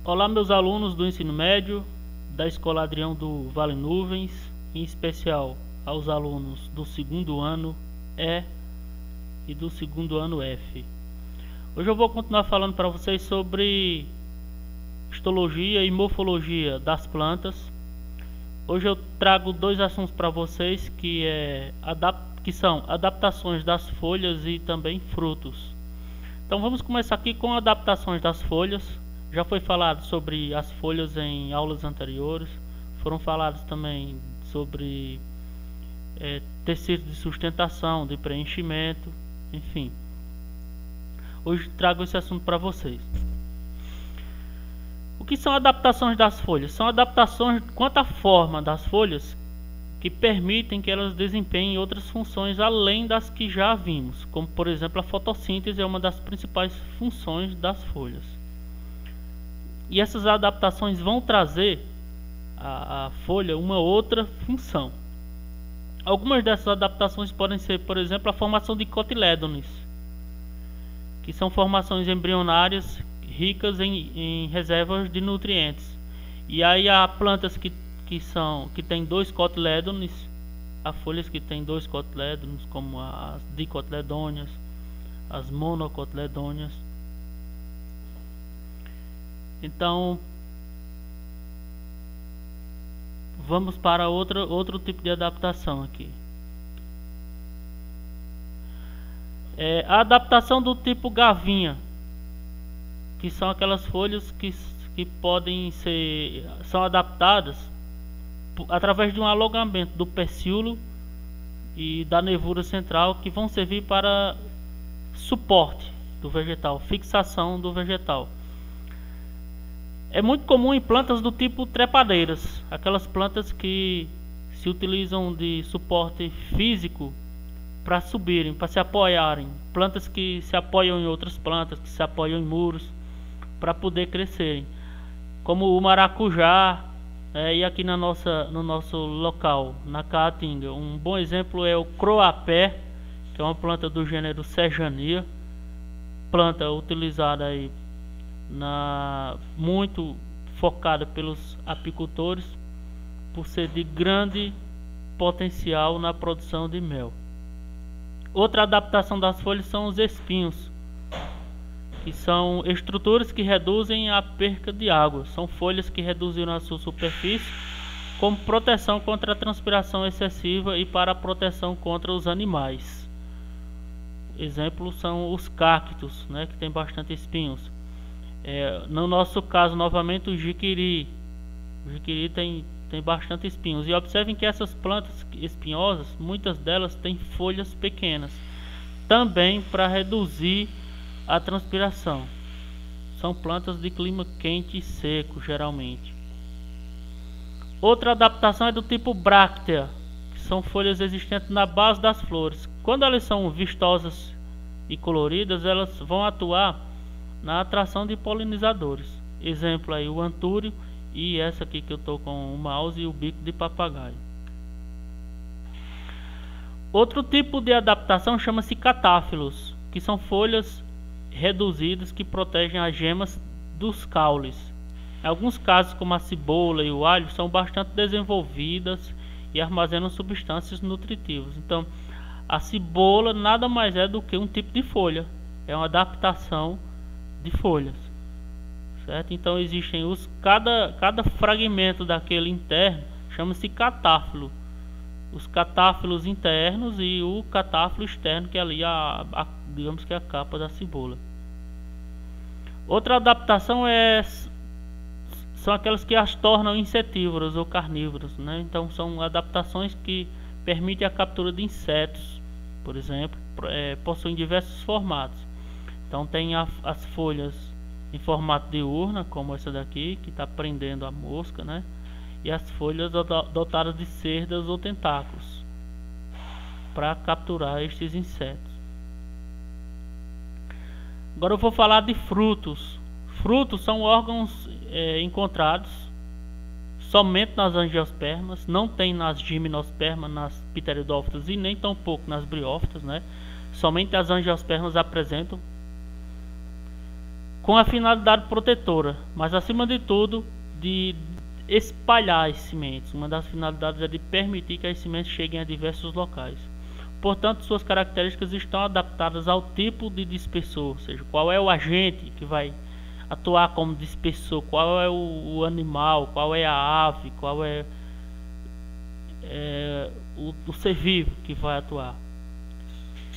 Olá, meus alunos do ensino médio da Escola Adrião do Vale Nuvens, em especial aos alunos do segundo ano E e do segundo ano F. Hoje eu vou continuar falando para vocês sobre histologia e morfologia das plantas. Hoje eu trago dois assuntos para vocês que são adaptações das folhas e também frutos. Então vamos começar aqui com adaptações das folhas. Já foi falado sobre as folhas em aulas anteriores. Foram falados também sobre tecidos de sustentação, de preenchimento, enfim. Hoje trago esse assunto para vocês. O que são adaptações das folhas? São adaptações quanto à forma das folhas que permitem que elas desempenhem outras funções além das que já vimos, como por exemplo a fotossíntese é uma das principais funções das folhas. E essas adaptações vão trazer à folha uma outra função. Algumas dessas adaptações podem ser, por exemplo, a formação de cotilédones, que são formações embrionárias ricas em reservas de nutrientes. E aí há plantas que têm dois cotilédones, há folhas que têm dois cotilédones, como as dicotiledôneas, as monocotiledôneas. Então vamos para outro tipo de adaptação aqui. A adaptação do tipo gavinha, que são aquelas folhas que são adaptadas através de um alongamento do pecíolo e da nervura central, que vão servir para suporte do vegetal, fixação do vegetal. É muito comum em plantas do tipo trepadeiras, aquelas plantas que se utilizam de suporte físico para subirem, para se apoiarem, plantas que se apoiam em outras plantas, que se apoiam em muros para poder crescerem, como o maracujá, e aqui no nosso local, na Caatinga, um bom exemplo é o croapé, que é uma planta do gênero Serrania, planta utilizada aí muito focada pelos apicultores por ser de grande potencial na produção de mel. Outra adaptação das folhas são os espinhos, que são estruturas que reduzem a perca de água. São folhas que reduziram a sua superfície como proteção contra a transpiração excessiva e para a proteção contra os animais. Exemplos são os cactos, que tem bastante espinhos. No nosso caso, novamente, o jiquiri. O jiquiri tem bastante espinhos. E observem que essas plantas espinhosas, muitas delas têm folhas pequenas, também para reduzir a transpiração. São plantas de clima quente e seco, geralmente. Outra adaptação é do tipo bráctea, que são folhas existentes na base das flores. Quando elas são vistosas e coloridas, elas vão atuar na atração de polinizadores. Exemplo aí, o antúrio e essa aqui que eu estou com o mouse e o bico de papagaio. Outro tipo de adaptação chama-se catáfilos, que são folhas reduzidas que protegem as gemas dos caules. Em alguns casos, como a cebola e o alho, são bastante desenvolvidas e armazenam substâncias nutritivas. Então, a cebola nada mais é do que um tipo de folha, é uma adaptação de folhas, certo? Então existem cada fragmento daquele interno chama-se catáfilo, os catáfilos internos e o catáfilo externo, que é ali digamos que a capa da cebola. Outra adaptação são aquelas que as tornam insetívoras ou carnívoras, Então são adaptações que permitem a captura de insetos, por exemplo, possuem diversos formatos. Então tem as folhas em formato de urna, como essa daqui, que está prendendo a mosca, E as folhas dotadas de cerdas ou tentáculos para capturar estes insetos. Agora eu vou falar de frutos. Frutos são órgãos encontrados somente nas angiospermas, não tem nas gimnospermas, nas pteridófitas e nem tampouco nas briófitas, Somente as angiospermas apresentam. com a finalidade protetora, mas acima de tudo de espalhar as sementes. Uma das finalidades é de permitir que as sementes cheguem a diversos locais. Portanto, suas características estão adaptadas ao tipo de dispersor, ou seja, qual é o agente que vai atuar como dispersor, qual é o animal, qual é a ave, qual é o ser vivo que vai atuar.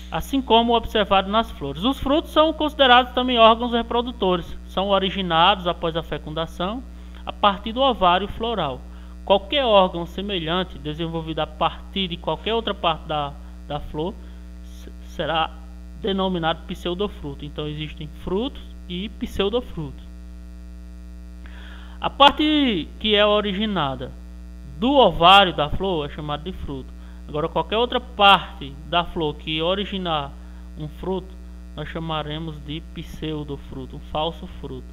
Assim como observado nas flores. Os frutos são considerados também órgãos reprodutores. São originados após a fecundação a partir do ovário floral. Qualquer órgão semelhante desenvolvido a partir de qualquer outra parte da flor será denominado pseudofruto. Então existem frutos e pseudofrutos. A parte que é originada do ovário da flor é chamada de fruto. Agora, qualquer outra parte da flor que originar um fruto, nós chamaremos de pseudofruto, um falso fruto.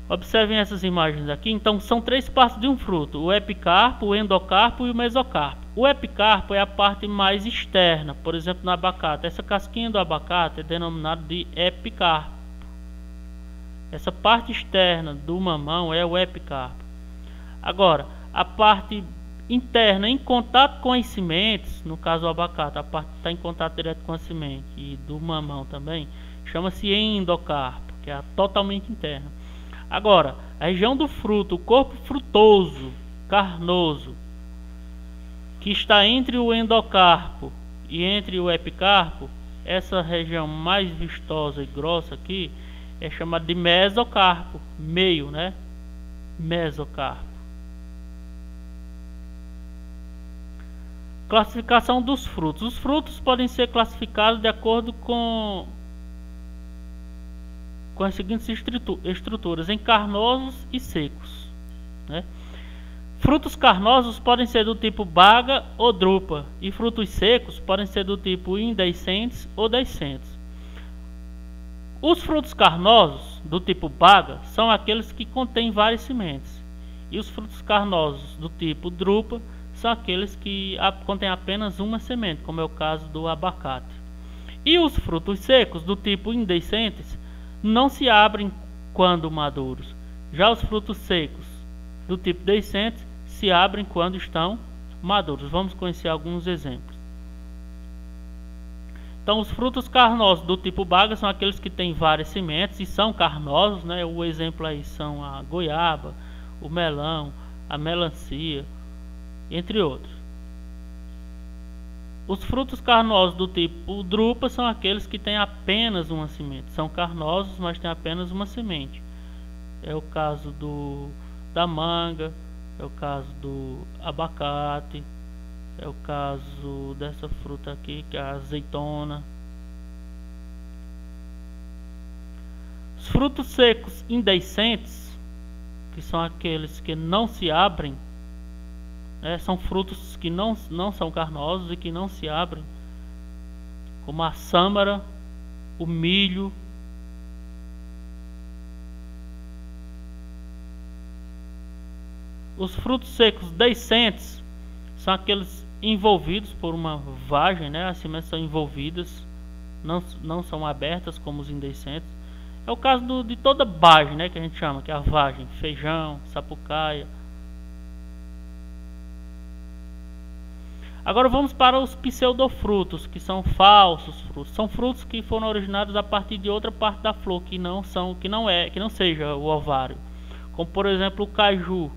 Observem essas imagens aqui. Então, são três partes de um fruto: o epicarpo, o endocarpo e o mesocarpo. O epicarpo é a parte mais externa. Por exemplo, no abacate, essa casquinha do abacate é denominada de epicarpo. Essa parte externa do mamão é o epicarpo. Agora, a parte interna em contato com as sementes, no caso o abacate, a parte que está em contato direto com a semente, e do mamão também, chama-se endocarpo, que é a totalmente interna. Agora, a região do fruto, o corpo frutoso, carnoso, que está entre o endocarpo e entre o epicarpo, essa região mais vistosa e grossa aqui, é chamada de mesocarpo, meio, né? Mesocarpo. Classificação dos frutos. Os frutos podem ser classificados de acordo com as seguintes estruturas: em carnosos e secos, né? Frutos carnosos podem ser do tipo baga ou drupa, e frutos secos podem ser do tipo indeiscentes ou deiscentes. Os frutos carnosos do tipo baga são aqueles que contêm várias sementes, e os frutos carnosos do tipo drupa são aqueles que contêm apenas uma semente, como é o caso do abacate. E os frutos secos do tipo indeiscentes não se abrem quando maduros. Já os frutos secos do tipo deiscentes se abrem quando estão maduros. Vamos conhecer alguns exemplos. Então, os frutos carnosos do tipo baga são aqueles que têm várias sementes e são carnosos, né? O exemplo aí são a goiaba, o melão, a melancia, entre outros. Os frutos carnosos do tipo drupa são aqueles que têm apenas uma semente. São carnosos, mas têm apenas uma semente. É o caso da manga, é o caso do abacate, é o caso dessa fruta aqui, que é a azeitona. Os frutos secos indeiscentes, que são aqueles que não se abrem, são frutos que não são carnosos e que não se abrem, como a sâmara, o milho. Os frutos secos deiscentes são aqueles envolvidos por uma vagem, né? As sementes são envolvidas, não são abertas como os indeiscentes. É o caso de toda vagem, né? Que a gente chama, que é a vagem: feijão, sapucaia. Agora vamos para os pseudofrutos, que são falsos frutos. São frutos que foram originados a partir de outra parte da flor, que não seja o ovário. Como por exemplo o caju.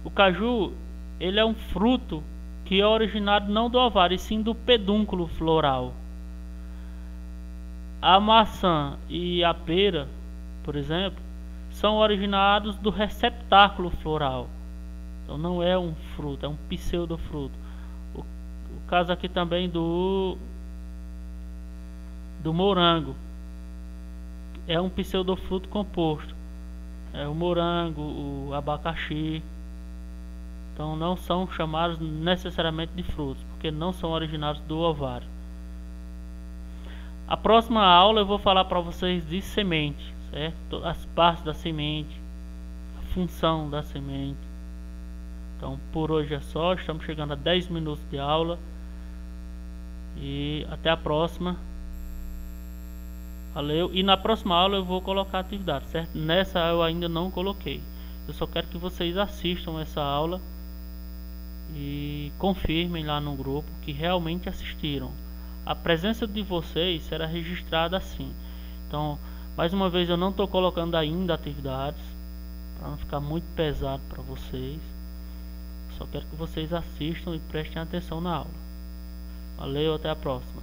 O caju, ele é um fruto que é originado não do ovário, e sim do pedúnculo floral. A maçã e a pera, por exemplo, são originados do receptáculo floral. Então não é um fruto, é um pseudofruto. O caso aqui também do morango, é um pseudofruto composto. É o morango, o abacaxi. Então não são chamados necessariamente de frutos, porque não são originados do ovário. A próxima aula eu vou falar para vocês de semente, certo? As partes da semente, a função da semente. Então por hoje é só, estamos chegando a 10 minutos de aula. E até a próxima. Valeu? E na próxima aula eu vou colocar atividade, certo? Nessa eu ainda não coloquei. Eu só quero que vocês assistam essa aula e confirmem lá no grupo que realmente assistiram. A presença de vocês será registrada assim. Então, mais uma vez, eu não estou colocando ainda atividades para não ficar muito pesado para vocês. Só quero que vocês assistam e prestem atenção na aula. Valeu, até a próxima.